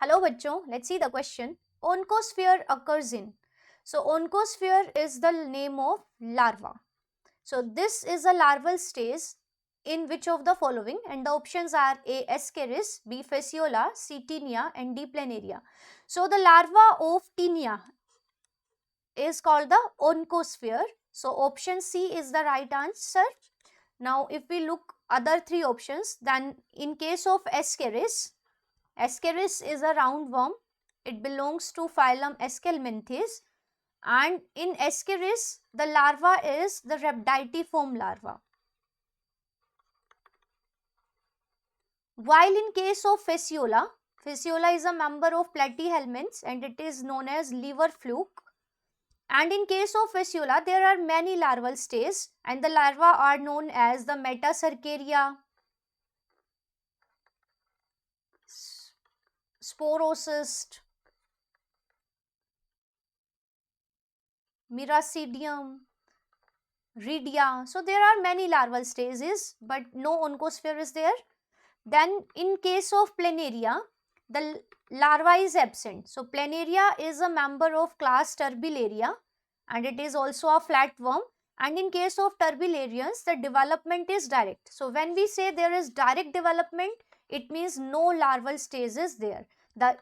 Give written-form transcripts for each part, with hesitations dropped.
Hello bachcho, let's see the question. Oncosphere occurs in. So oncosphere is the name of larva. So this is a larval stage in which of the following, and the options are A. Ascaris, B. Fasciola, C. Tinea and D. Planaria. So the larva of Tinea is called the oncosphere. So option C is the right answer. Now if we look other three options, then in case of Ascaris, Ascaris is a roundworm. It belongs to phylum Aschelminthes, and in Ascaris the larva is the rhabditiform larva. While in case of Fasciola, Fasciola is a member of platyhelminths and it is known as liver fluke. And in case of Fasciola, there are many larval stages and the larvae are known as the Metacercaria, Sporocyst, Miracidium, Rhidia. So there are many larval stages but no oncosphere is there. Then in case of Planaria, the larva is absent. So Planaria is a member of class Turbellaria and it is also a flatworm. And in case of Turbellarians, the development is direct. So when we say there is direct development, it means no larval stage is there. The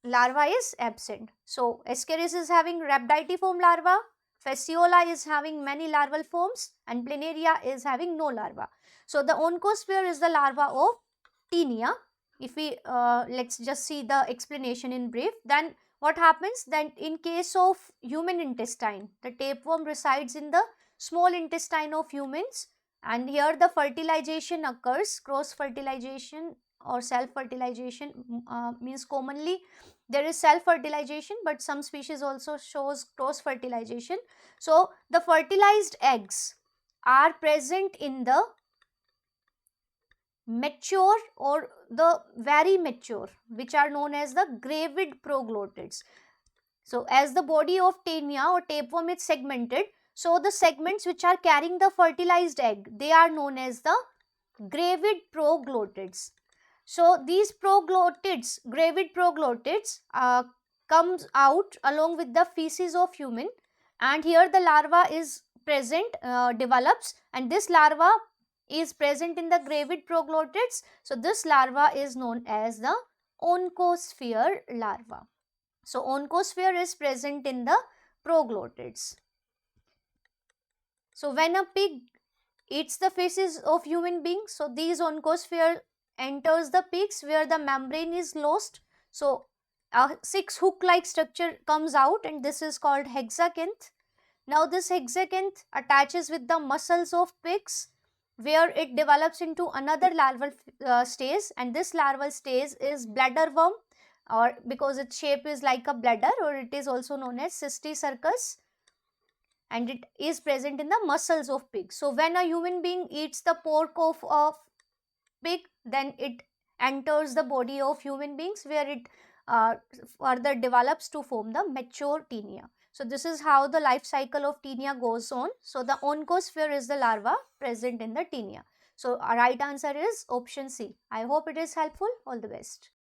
larva is absent. So Ascaris is having rhabditiform larva, Fasciola is having many larval forms and Planaria is having no larva. So the oncosphere is the larva of Tinea. If we let's just see the explanation in brief, then what happens, then in case of human intestine, the tapeworm resides in the small intestine of humans and here the fertilization occurs, cross fertilization or self fertilization means commonly there is self fertilization but some species also shows cross fertilization. So the fertilized eggs are present in the mature or the very mature, which are known as the gravid proglottids. So as the body of Tinea or tapeworm is segmented, so the segments which are carrying the fertilized egg, they are known as the gravid proglottids. So these proglottids, gravid proglottids comes out along with the feces of human and here the larva is present, develops, and this larva is present in the gravid proglottids. So this larva is known as the oncosphere larva. So oncosphere is present in the proglottids. So when a pig eats the feces of human beings, so these oncosphere enters the pigs where the membrane is lost. So a 6 hook like structure comes out and this is called hexacanth. Now this hexacanth attaches with the muscles of pigs where it develops into another larval stage and this larval stage is bladder worm, or because its shape is like a bladder, or it is also known as cysticercus, and it is present in the muscles of pig. So when a human being eats the pork of pig, then it enters the body of human beings where it uh, further develops to form the mature Tinea. So this is how the life cycle of Tinea goes on. So the oncosphere is the larva present in the Tinea. So our right answer is option C. I hope it is helpful. All the best.